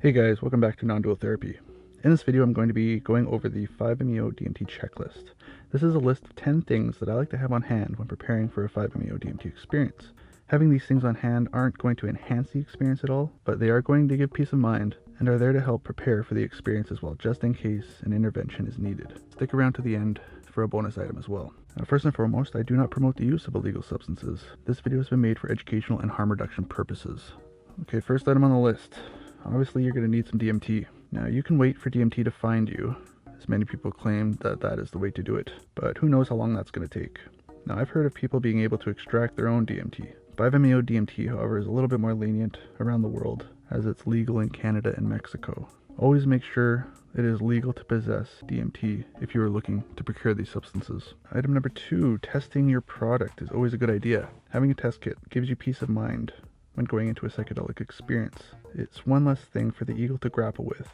Hey guys, welcome back to Nondual Therapy. In this video, I'm going to be going over the 5-MeO DMT checklist. This is a list of 10 things that I like to have on hand when preparing for a 5-MeO DMT experience. Having these things on hand aren't going to enhance the experience at all, but they are going to give peace of mind and are there to help prepare for the experience as well, just in case an intervention is needed. Stick around to the end for a bonus item as well. Now, first and foremost, I do not promote the use of illegal substances. This video has been made for educational and harm reduction purposes. Okay, first item on the list. Obviously, you're going to need some DMT. Now, you can wait for DMT to find you, as many people claim that that is the way to do it, but who knows how long that's going to take. Now, I've heard of people being able to extract their own DMT. 5-MeO DMT, however, is a little bit more lenient around the world, as it's legal in Canada and Mexico. Always make sure it is legal to possess DMT if you are looking to procure these substances. Item number 2, testing your product is always a good idea. Having a test kit gives you peace of mind when going into a psychedelic experience. It's one less thing for the ego to grapple with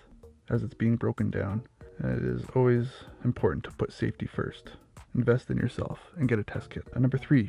as it's being broken down, and it is always important to put safety first. Invest in yourself and get a test kit. Number 3,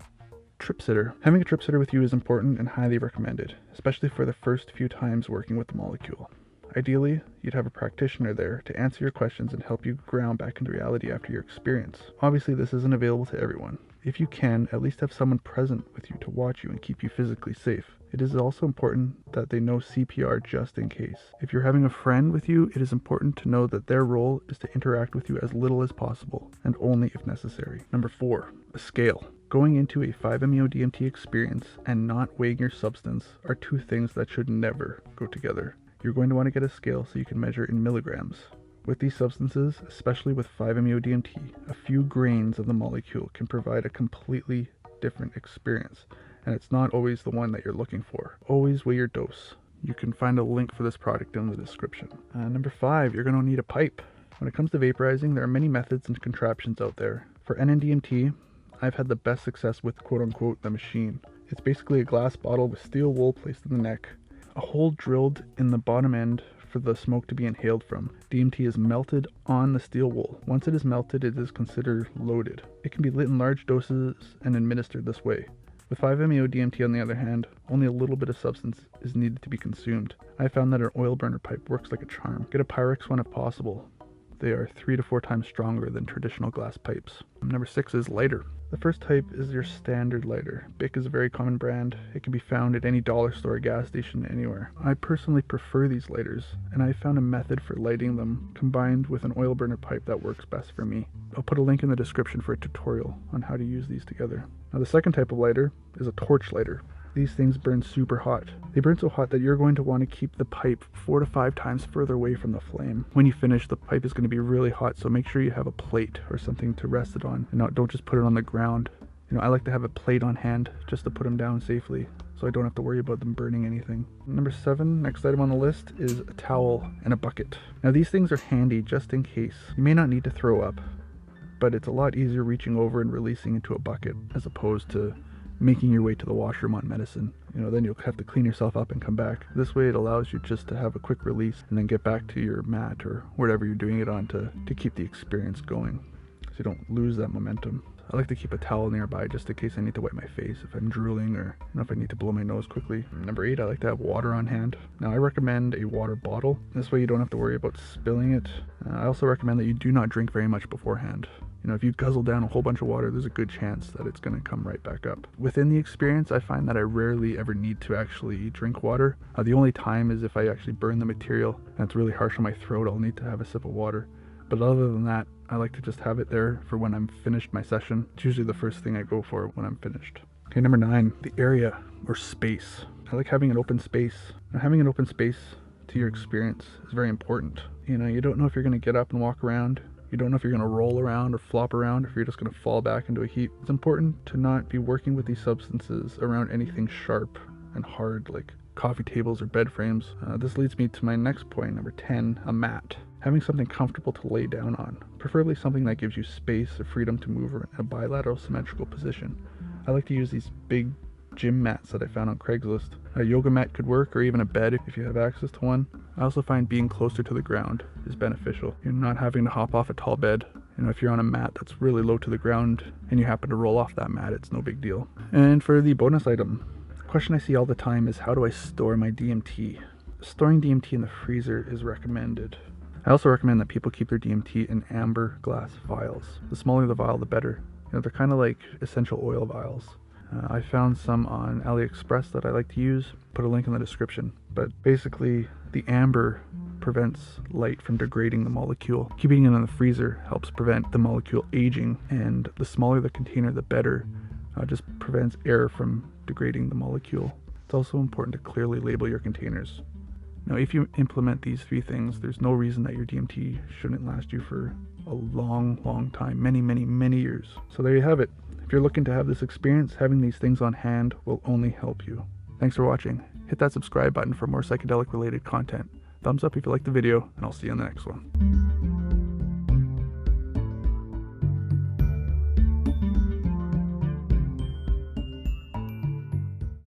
trip sitter. Having a trip sitter with you is important and highly recommended, especially for the first few times working with the molecule. Ideally, you'd have a practitioner there to answer your questions and help you ground back into reality after your experience. Obviously, this isn't available to everyone. If you can, at least have someone present with you to watch you and keep you physically safe. It is also important that they know CPR just in case. If you're having a friend with you, it is important to know that their role is to interact with you as little as possible and only if necessary. Number 4, a scale. Going into a 5-MeO DMT experience and not weighing your substance are two things that should never go together. You're going to want to get a scale so you can measure in milligrams. With these substances, especially with 5-MeO DMT, a few grains of the molecule can provide a completely different experience, and it's not always the one that you're looking for. Always weigh your dose. You can find a link for this product in the description. Number 5, you're going to need a pipe. When it comes to vaporizing, there are many methods and contraptions out there. For NN-DMT, I've had the best success with quote-unquote the machine. It's basically a glass bottle with steel wool placed in the neck, a hole drilled in the bottom end for the smoke to be inhaled from. DMT is melted on the steel wool. Once it is melted, it is considered loaded. It can be lit in large doses and administered this way. With 5-MeO DMT, on the other hand, only a little bit of substance is needed to be consumed. I found that an oil burner pipe works like a charm. Get a Pyrex one if possible. They are 3 to 4 times stronger than traditional glass pipes. Number 6 is lighter. The first type is your standard lighter. Bic is a very common brand. It can be found at any dollar store or gas station anywhere. I personally prefer these lighters, and I found a method for lighting them combined with an oil burner pipe that works best for me. I'll put a link in the description for a tutorial on how to use these together. Now, the second type of lighter is a torch lighter. These things burn super hot. They burn so hot that you're going to want to keep the pipe 4 to 5 times further away from the flame. When you finish, the pipe is going to be really hot, so make sure you have a plate or something to rest it on, and don't just put it on the ground. I like to have a plate on hand just to put them down safely, so I don't have to worry about them burning anything. Number 7, next item on the list, is a towel and a bucket. Now, these things are handy just in case. You may not need to throw up, but it's a lot easier reaching over and releasing into a bucket as opposed to making your way to the washroom on medicine. Then you'll have to clean yourself up and come back. This way it allows you just to have a quick release and then get back to your mat or whatever you're doing it on to keep the experience going, so you don't lose that momentum. I like to keep a towel nearby just in case I need to wipe my face if I'm drooling or if I need to blow my nose quickly. Number 8, I like to have water on hand. Now, I recommend a water bottle. This way you don't have to worry about spilling it. I also recommend that you do not drink very much beforehand. If you guzzle down a whole bunch of water, there's a good chance that it's going to come right back up. Within the experience, I find that I rarely ever need to actually drink water. The only time is if I actually burn the material and it's really harsh on my throat, I'll need to have a sip of water. But other than that, I like to just have it there for when I'm finished my session. It's usually the first thing I go for when I'm finished. Okay, number 9, the area or space. I like having an open space. Now, having an open space to your experience is very important. You don't know if you're going to get up and walk around. You don't know if you're going to roll around or flop around, or if you're just going to fall back into a heap. It's important to not be working with these substances around anything sharp and hard like coffee tables or bed frames. This leads me to my next point, number 10, a mat. Having something comfortable to lay down on, preferably something that gives you space or freedom to move in a bilateral symmetrical position. I like to use these big gym mats that I found on Craigslist. A yoga mat could work, or even a bed if you have access to one. I also find being closer to the ground is beneficial. You're not having to hop off a tall bed. If you're on a mat that's really low to the ground and you happen to roll off that mat, it's no big deal. And for the bonus item, question I see all the time is, how do I store my DMT? storing DMT in the freezer is recommended. I also recommend that people keep their DMT in amber glass vials. The smaller the vial, the better. They're kind of like essential oil vials. I found some on AliExpress that I like to use. Put a link in the description. But basically, the amber prevents light from degrading the molecule. Keeping it in the freezer helps prevent the molecule aging, and the smaller the container, the better. Just prevents air from degrading the molecule. It's also important to clearly label your containers. Now, if you implement these 3 things, there's no reason that your DMT shouldn't last you for a long time, many years. So there you have it. If you're looking to have this experience, having these things on hand will only help you. Thanks for watching. Hit that subscribe button for more psychedelic related content. Thumbs up if you liked the video, and I'll see you in the next one.